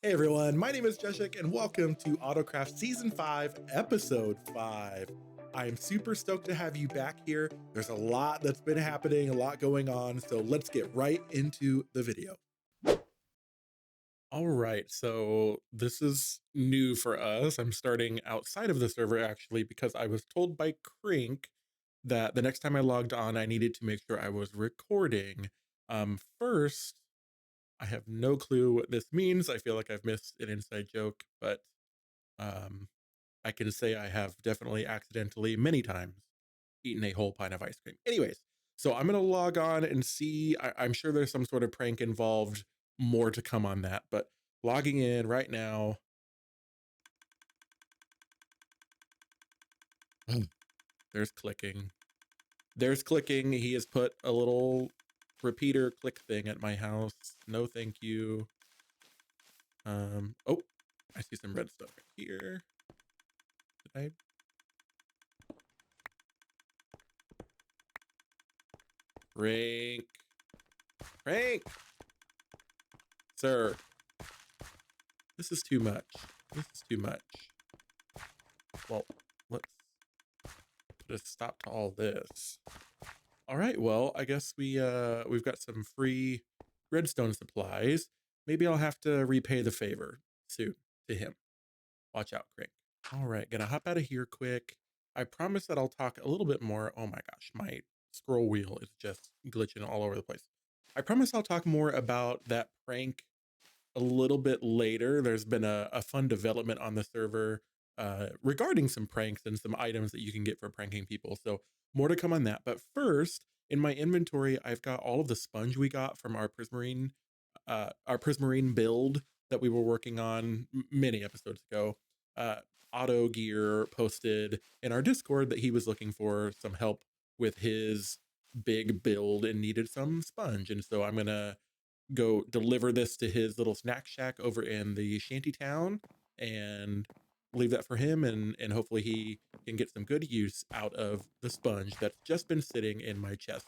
Hey everyone, my name is Jeshik and welcome to AutoCraft Season 5, Episode 5. I am super stoked to have you back here. There's a lot that's been happening, a lot going on, so let's get right into the video. All right, so this is new for us. I'm starting outside of the server actually because I was told by Crink that the next time I logged on, I needed to make sure I was recording. First, I have no clue what this means. I feel like I've missed an inside joke, but um, I can say I have definitely accidentally many times eaten a whole pint of ice cream. Anyways, so I'm going to log on and see. I'm sure there's some sort of prank involved, more to come on that, but logging in right now. There's clicking. There's clicking. He has put a little repeater click thing at my house. No, thank you. Oh, I see some red stuff right here. Did I? Rank. Rank. Sir, this is too much. This is too much. Well, let's put a stop to all this. All right, well, I guess we've got some free redstone supplies. Maybe I'll have to repay the favor soon to him. Watch out, Crink. All right, gonna hop out of here quick. I promise that I'll talk a little bit more. Oh my gosh, my scroll wheel is just glitching all over the place. I promise I'll talk more about that prank a little bit later. There's been a fun development on the server regarding some pranks and some items that you can get for pranking people. So more to come on that. But first, in my inventory, I've got all of the sponge we got from our Prismarine build that we were working on many episodes ago. Uh, Auto Gear posted in our Discord that he was looking for some help with his big build and needed some sponge. And so I'm gonna go deliver this to his little snack shack over in the shanty town and leave that for him, and hopefully he can get some good use out of the sponge that's just been sitting in my chest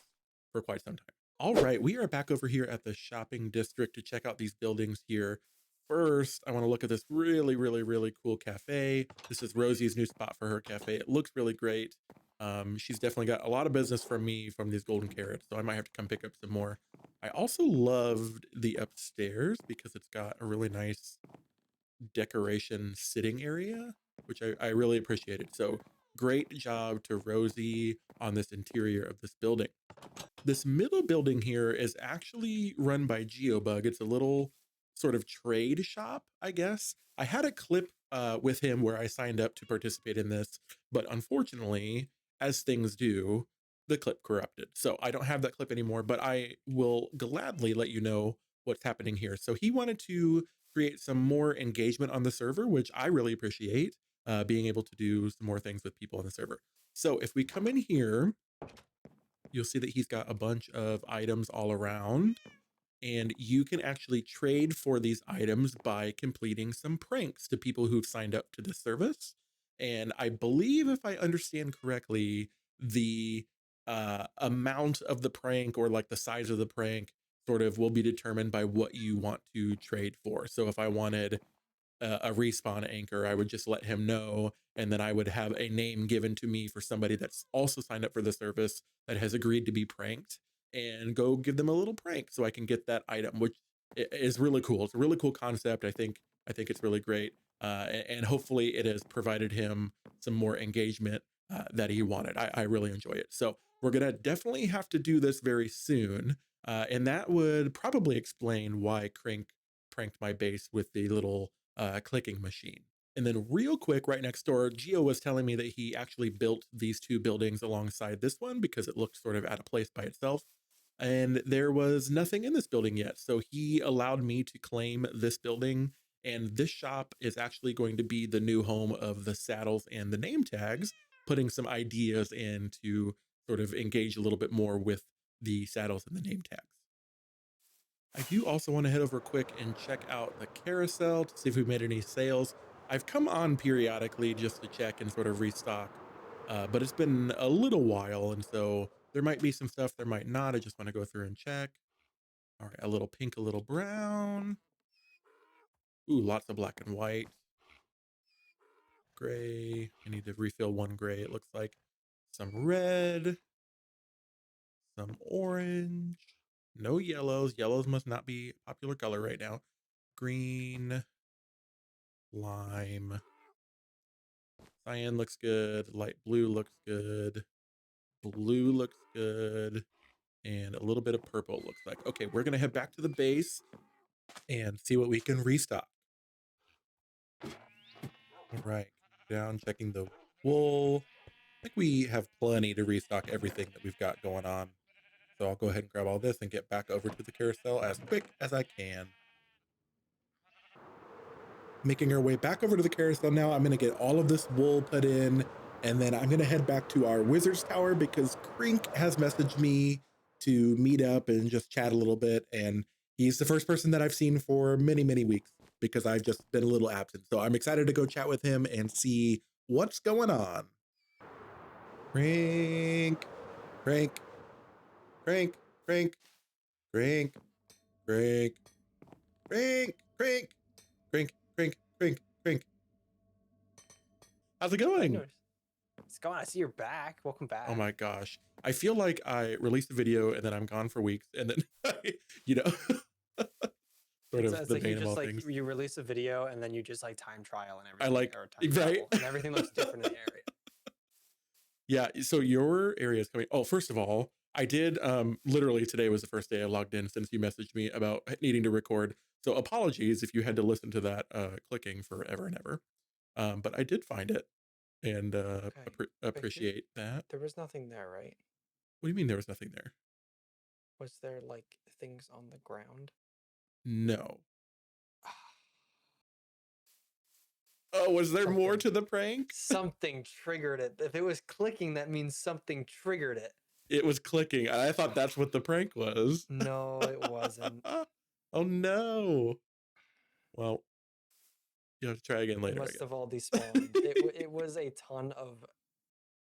for quite some time. All right, we are back over here at the shopping district to check out these buildings here. First, I want to look at this really cool cafe. This is Rosie's new spot for her cafe. It looks really great. She's definitely got a lot of business from me from these golden carrots, so I might have to come pick up some more. I also loved the upstairs because it's got a really nice decoration sitting area, which I really appreciated. So great job to Rosie on this interior of this building. This middle building here is actually run by Geobug. It's a little sort of trade shop, I guess. I had a clip with him where I signed up to participate in this, but unfortunately, as things do, the clip corrupted. So I don't have that clip anymore, but I will gladly let you know what's happening here. So he wanted to create some more engagement on the server, which I really appreciate, being able to do some more things with people on the server. So if we come in here, you'll see that he's got a bunch of items all around, and you can actually trade for these items by completing some pranks to people who've signed up to this service. And I believe, if I understand correctly, the amount of the prank, or like the size of the prank, sort of will be determined by what you want to trade for. So if I wanted a respawn anchor, I would just let him know, and then I would have a name given to me for somebody that's also signed up for the service that has agreed to be pranked, and go give them a little prank so I can get that item, which is really cool. It's a really cool concept. I think it's really great, and hopefully it has provided him some more engagement that he wanted. I really enjoy it. So we're gonna definitely have to do this very soon, and that would probably explain why Crink pranked my base with the little clicking machine. And then real quick, right next door, Geo was telling me that he actually built these two buildings alongside this one because it looked sort of out of place by itself. And there was nothing in this building yet. So he allowed me to claim this building. And this shop is actually going to be the new home of the saddles and the name tags, putting some ideas in to sort of engage a little bit more with the saddles and the name tags. I do also want to head over quick and check out the carousel to see if we made any sales. I've come on periodically just to check and sort of restock, but it's been a little while, and so there might be some stuff, there might not. I just want to go through and check. All right, a little pink, a little brown. Ooh, lots of black and white. Gray. I need to refill one gray, it looks like. Some red. Some orange. No yellows. Yellows must not be a popular color right now. Green. Lime. Cyan looks good. Light blue looks good. Blue looks good. And a little bit of purple looks like. Okay, we're going to head back to the base and see what we can restock. All right, down checking the wool. I think we have plenty to restock everything that we've got going on. So I'll go ahead and grab all this and get back over to the carousel as quick as I can. Making our way back over to the carousel now. I'm going to get all of this wool put in, and then I'm going to head back to our wizard's tower because Crink has messaged me to meet up and just chat a little bit. And he's the first person that I've seen for many, many weeks because I've just been a little absent. So I'm excited to go chat with him and see what's going on. Crink, Crink, Crink, Crink, Crink, Crink, Crink, Crink, Crink, Crink, Crink, Crink. How's it going? It's going. I see you're back. Welcome back. Oh my gosh. I feel like I released a video and then I'm gone for weeks and then, you know, sort of the vein of all things. You release a video and then you just like time trial and everything. I like, or time right? travel, and everything looks different in the area. Yeah. So your area is coming. Oh, first of all, I did, literally today was the first day I logged in since you messaged me about needing to record. So apologies if you had to listen to that clicking forever and ever. But I did find it and appreciate that. There was nothing there, right? What do you mean there was nothing there? Was there like things on the ground? No. Oh, was there more to the prank? Something triggered it. If it was clicking, that means something triggered it. It was clicking. I thought that's what the prank was. No, it wasn't. Oh no. Well, you have to try again later. It must have all despawned. It was a ton of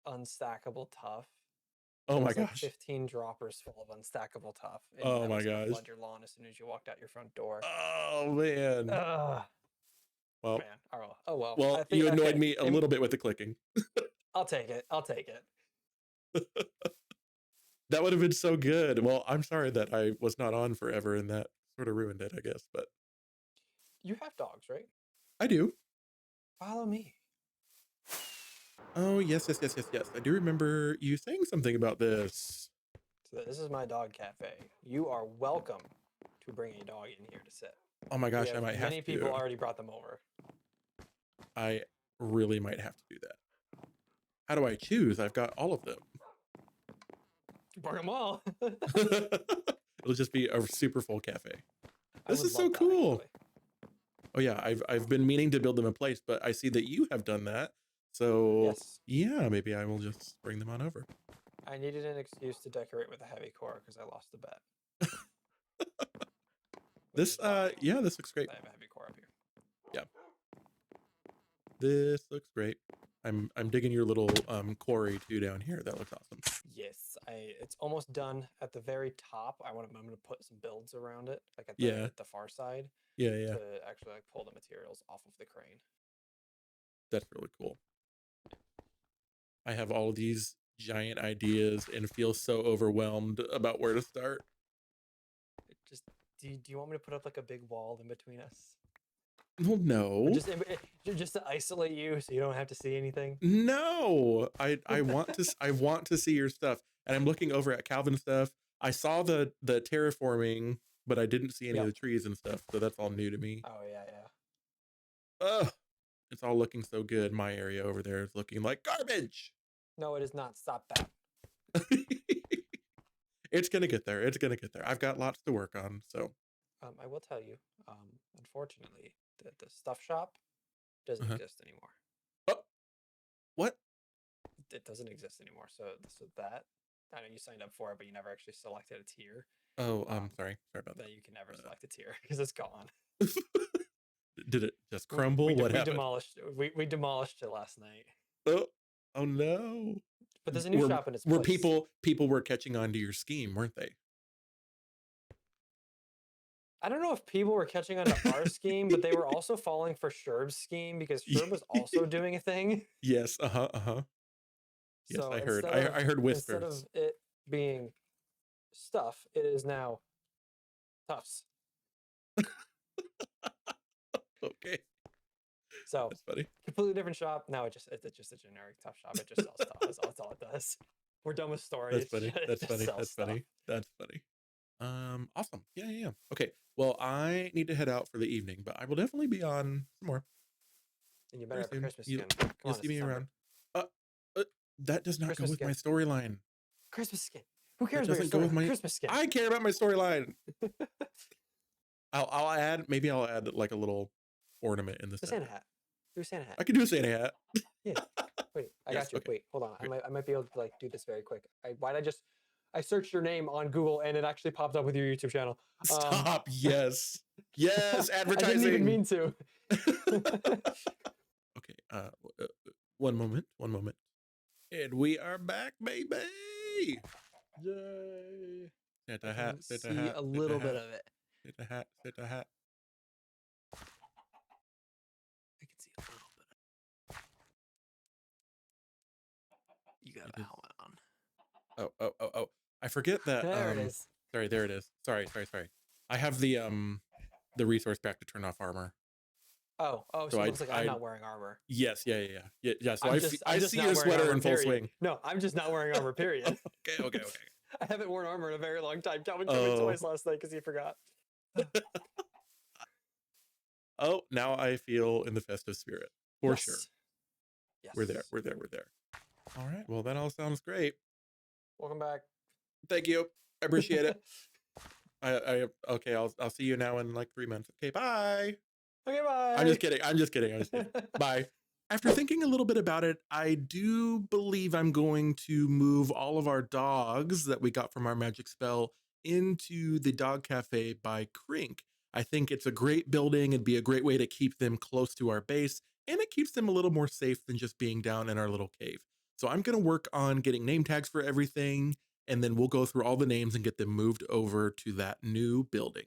unstackable tough. Oh my gosh. 15 droppers full of unstackable tough. Oh my gosh. Flood your lawn as soon as you walked out your front door. Oh man. Well, man. Oh well. Well, you annoyed me a little bit with the clicking. I'll take it. I'll take it. That would have been so good. Well, I'm sorry that I was not on forever and that sort of ruined it, I guess, but. You have dogs, right? I do. Follow me. Oh, yes. I do remember you saying something about this. So this is my dog cafe. You are welcome to bring a dog in here to sit. Oh my gosh, I might have to. Many people already brought them over. I really might have to do that. How do I choose? I've got all of them. Bring them all. It'll just be a super full cafe. This is so cool. Oh yeah, I've been meaning to build them a place, but I see that you have done that. So yes. Yeah, maybe I will just bring them on over. I needed an excuse to decorate with a heavy core because I lost the bet. This this looks great. I have a heavy core up here. Yeah. This looks great. I'm digging your little quarry too down here. That looks awesome. Yes, it's almost done at the very top. I'm gonna put some builds around it, like at the far side. Yeah. To actually like pull the materials off of the crane. That's really cool. I have all these giant ideas and feel so overwhelmed about where to start. Do you want me to put up like a big wall in between us? Well, no. Just to isolate you so you don't have to see anything? No. I want to see your stuff. And I'm looking over at Calvin's stuff. I saw the terraforming, but I didn't see any of the trees and stuff. So that's all new to me. Oh yeah. Ugh. It's all looking so good. My area over there is looking like garbage. No, it is not. Stop that. It's going to get there. I've got lots to work on, so. I will tell you, unfortunately, the stuff shop doesn't exist anymore. Oh, what? It doesn't exist anymore. So that, I know you signed up for it, but you never actually selected a tier. Oh, sorry about that. You can never select a tier because it's gone. Did it just crumble? What happened? We demolished it last night. Oh no! But there's a new shop in its place. People were catching on to your scheme, weren't they? I don't know if people were catching on to our scheme, but they were also falling for Sherb's scheme because Sherb was also doing a thing. Yes. Yes, So I heard. instead I heard instead whispers. of it being stuff, it is now tufts. Okay, So that's funny. completely different shop. Now it's just a generic tough shop. It just sells stuff. That's all it does. We're done with That's stories. funny. It That's just funny. sells That's stuff. funny. That's funny. Awesome. Yeah, yeah, yeah. Okay. Well, I need to head out for the evening, but I will definitely be on some more And you better very have a soon. Christmas skin. Come You'll on, see it's me December. around. Uh, uh that does not go Christmas with my skin. storyline. Christmas skin. Who That cares about your doesn't go with storyline? my. Christmas skin. I care about my storyline. I'll add. Maybe I'll add like a little ornament in the The center. Santa hat. Do a Santa hat. I can do a Santa hat. Yeah. Wait, I Yes. got you. Okay. Wait, hold on. Okay. I might be able to like do this very quick. I searched your name on Google and it actually popped up with your YouTube channel. Stop. Yes. Yes. I didn't even Advertising. mean to. Okay. One moment. One moment. And we are back, baby. Yay. Santa I hat. can Santa see hat. a Santa little hat. bit of it. Santa hat. Santa hat. I can see a little bit of it. You got It a is. helmet on. Oh. I forget that. There it is. Sorry, there it is. Sorry. I have the resource pack to turn off armor. So it looks like I'm not wearing armor. Yes, yeah. So I'm I just see not your wearing sweater armor, in full period. swing. No, I'm just not wearing armor, period. Okay. I haven't worn armor in a very long time. Calvin told me twice last night because he forgot. Oh, now I feel in the festive spirit. For sure. Yes. We're there. All right. Well, that all sounds great. Welcome back. Thank you. I appreciate it. Okay, I'll see you now in like 3 months. Okay, bye. Okay, bye. I'm just kidding. Bye. After thinking a little bit about it, I do believe I'm going to move all of our dogs that we got from our magic spell into the dog cafe by Crink. I think it's a great building. It'd be a great way to keep them close to our base, and it keeps them a little more safe than just being down in our little cave. So I'm going to work on getting name tags for everything, and then we'll go through all the names and get them moved over to that new building.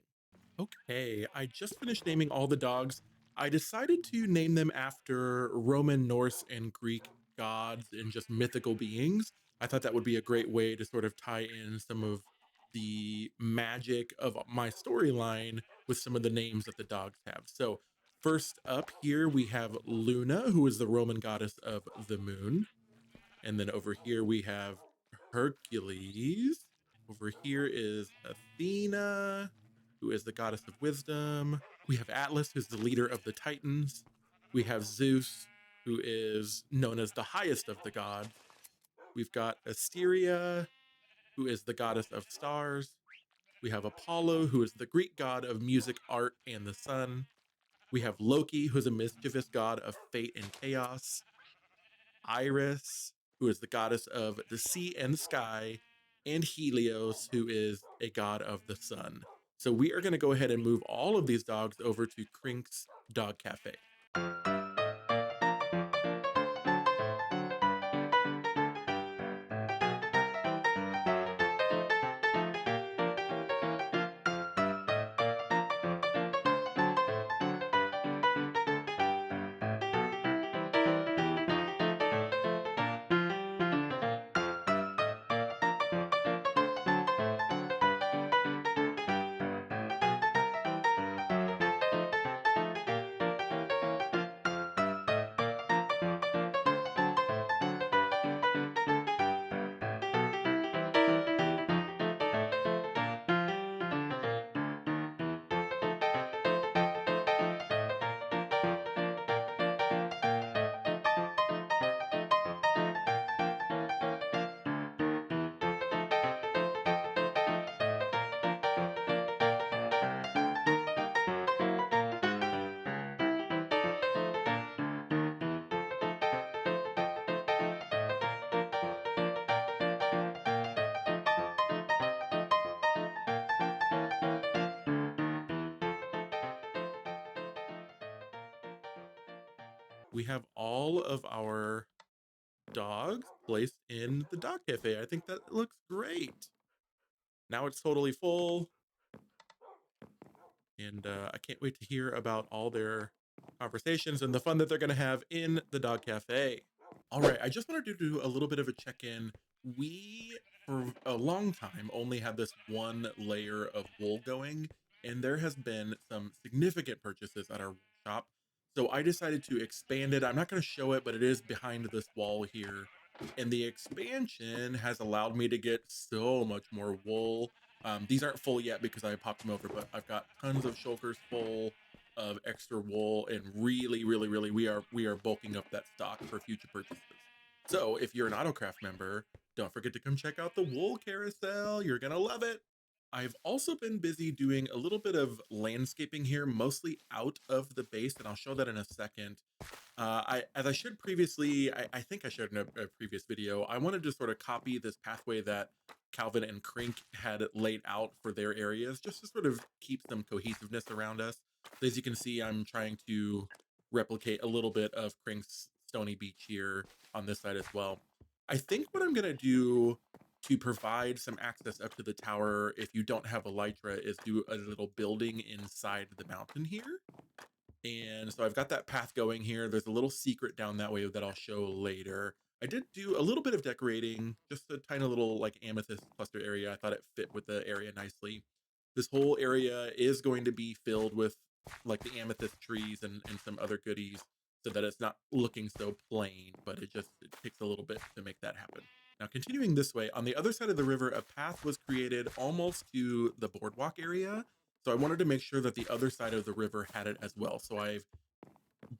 Okay, I just finished naming all the dogs. I decided to name them after Roman, Norse, and Greek gods and just mythical beings. I thought that would be a great way to sort of tie in some of the magic of my storyline with some of the names that the dogs have. So, first up here, we have Luna, who is the Roman goddess of the moon. And then over here, we have Hercules. Over here is Athena, who is the goddess of wisdom. We have Atlas, who's the leader of the Titans. We have Zeus, who is known as the highest of the gods. We've got Asteria, who is the goddess of stars. We have Apollo, who is the Greek god of music, art, and the sun. We have Loki, who's a mischievous god of fate and chaos. Iris, who is the goddess of the sea and the sky, and Helios, who is a god of the sun. So we are going to go ahead and move all of these dogs over to Crink's Dog Cafe. We have all of our dogs placed in the dog cafe. I think that looks great. Now it's totally full. And I can't wait to hear about all their conversations and the fun that they're going to have in the dog cafe. All right, I just wanted to do a little bit of a check in. We, for a long time, only had this one layer of wool going, and there has been some significant purchases at our wool shop. So I decided to expand it. I'm not going to show it, but it is behind this wall here. And the expansion has allowed me to get so much more wool. These aren't full yet because I popped them over, but I've got tons of shulkers full of extra wool, and really we are bulking up that stock for future purchases. So if you're an AutoCraft member, don't forget to come check out the wool carousel. You're gonna love it. I've also been busy doing a little bit of landscaping here, mostly out of the base, and I'll show that in a second. As I shared previously, I think I shared in a previous video, I wanted to sort of copy this pathway that Calvin and Crink had laid out for their areas, just to sort of keep some cohesiveness around us. So as you can see, I'm trying to replicate a little bit of Crink's Stony Beach here on this side as well. I think what I'm gonna do to provide some access up to the tower, if you don't have Elytra, is do a little building inside the mountain here. And so I've got that path going here. There's a little secret down that way that I'll show later. I did do a little bit of decorating, just a tiny little like amethyst cluster area. I thought it fit with the area nicely. This whole area is going to be filled with like the amethyst trees and some other goodies so that it's not looking so plain, but it takes a little bit to make that happen. Now continuing this way, on the other side of the river, a path was created almost to the boardwalk area. So I wanted to make sure that the other side of the river had it as well. So I've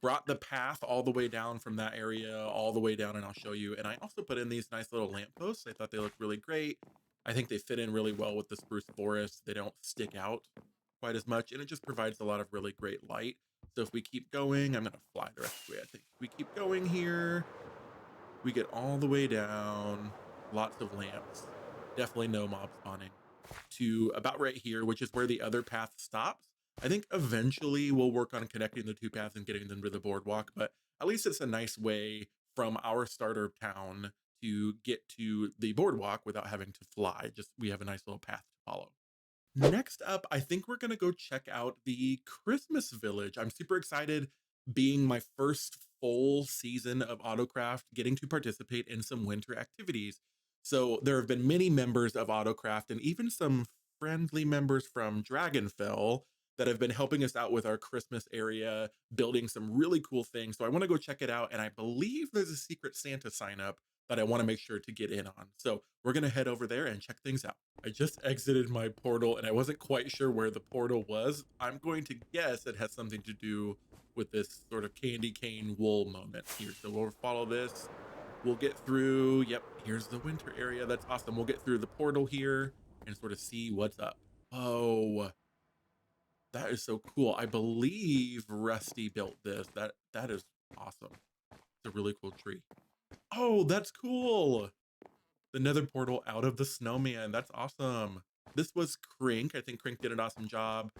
brought the path all the way down from that area, all the way down, and I'll show you. And I also put in these nice little lampposts. I thought they looked really great. I think they fit in really well with the spruce forest. They don't stick out quite as much, and it just provides a lot of really great light. So if we keep going, I'm gonna fly the rest of the way, I think. If we keep going here, we get all the way down, lots of lamps, definitely no mob spawning, to about right here, which is where the other path stops. I think eventually we'll work on connecting the two paths and getting them to the boardwalk, but at least it's a nice way from our starter town to get to the boardwalk without having to fly. Just we have a nice little path to follow. Next up, I think we're gonna go check out the Christmas Village. I'm super excited, being my first full season of AutoCraft, getting to participate in some winter activities. So there have been many members of AutoCraft and even some friendly members from Dragonfell that have been helping us out with our Christmas area, building some really cool things. So I want to go check it out. And I believe there's a Secret Santa sign up that I want to make sure to get in on. So we're going to head over there and check things out. I just exited my portal and I wasn't quite sure where the portal was. I'm going to guess it has something to do with this sort of candy cane wool moment here. So we'll follow this. We'll get through. Yep, here's the winter area. That's awesome. We'll get through the portal here and sort of see what's up. Oh, that is so cool. I believe Rusty built this. That is awesome. It's a really cool tree. Oh, that's cool. The nether portal out of the snowman. That's awesome. This was Crink. I think Crink did an awesome job.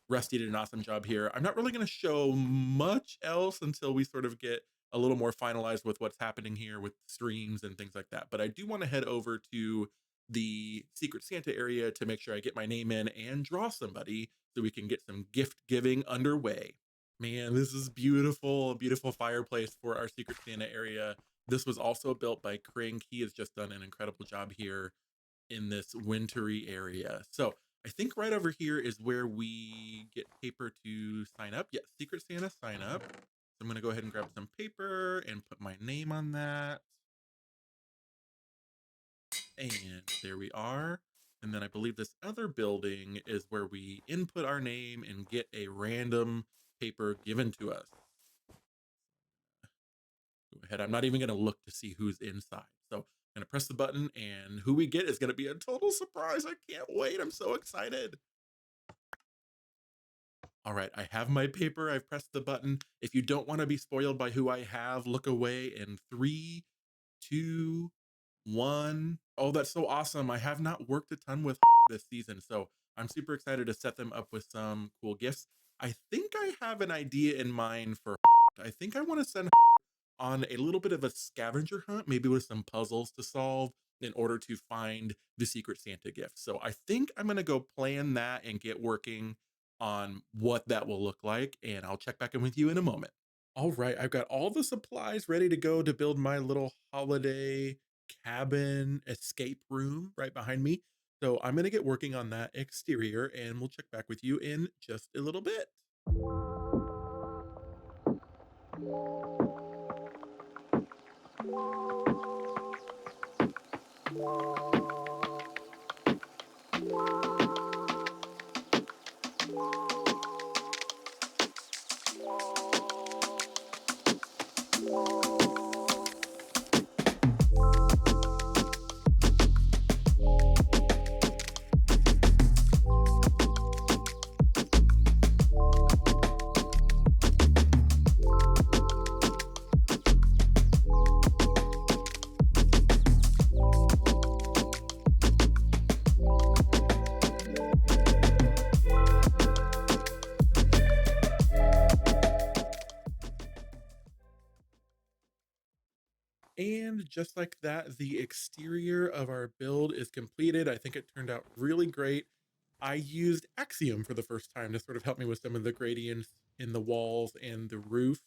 Rusty did an awesome job here. I'm not really going to show much else until we sort of get a little more finalized with what's happening here with streams and things like that. But I do want to head over to the Secret Santa area to make sure I get my name in and draw somebody so we can get some gift giving underway. Man, this is beautiful, a beautiful fireplace for our Secret Santa area. This was also built by Crink. He has just done an incredible job here in this wintry area. So I think right over here is where we get paper to sign up. Yes, Secret Santa sign up. So I'm gonna go ahead and grab some paper and put my name on that. And there we are. And then I believe this other building is where we input our name and get a random paper given to us. Go ahead. I'm not even going to look to see who's inside. So I'm going to press the button and who we get is going to be a total surprise. I can't wait. I'm so excited. All right, I have my paper. I've pressed the button. If you don't want to be spoiled by who I have, look away in 3, 2, 1. Oh, that's so awesome. I have not worked a ton with this season, so I'm super excited to set them up with some cool gifts. I think I have an idea in mind for I think I want to send on a little bit of a scavenger hunt, maybe with some puzzles to solve in order to find the Secret Santa gift. So I think I'm going to go plan that and get working. on what that will look like, and I'll check back in with you in a moment. All right, I've got all the supplies ready to go to build my little holiday cabin escape room right behind me. So I'm gonna get working on that exterior and we'll check back with you in just a little bit. And just like that, the exterior of our build is completed. I think it turned out really great. I used Axiom for the first time to sort of help me with some of the gradients in the walls and the roof,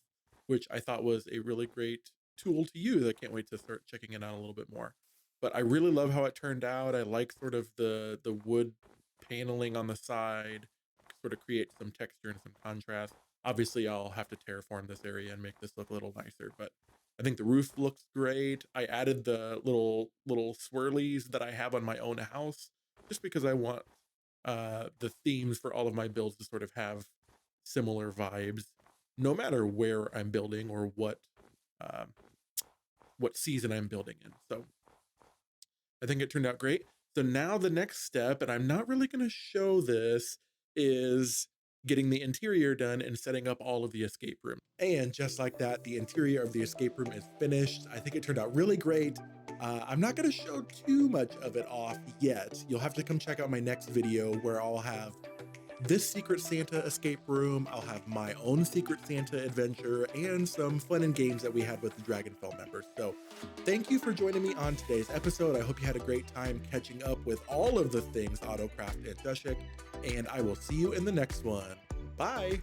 which I thought was a really great tool to use. I can't wait to start checking it out a little bit more. But I really love how it turned out. I like sort of the wood paneling on the side, sort of create some texture and some contrast. Obviously, I'll have to terraform this area and make this look a little nicer, but I think the roof looks great. I added the little swirlies that I have on my own house just because I want the themes for all of my builds to sort of have similar vibes, no matter where I'm building or um, what season I'm building in. So I think it turned out great. So now the next step, and I'm not really going to show this, is getting the interior done and setting up all of the escape rooms. And just like that, the interior of the escape room is finished. I think it turned out really great. I'm not going to show too much of it off yet. You'll have to come check out my next video where I'll have this Secret Santa escape room, I'll have my own Secret Santa adventure, and some fun and games that we had with the Dragonfell members. So thank you for joining me on today's episode. I hope you had a great time catching up with all of the things AutoCraft and Dushik, and I will see you in the next one. Bye!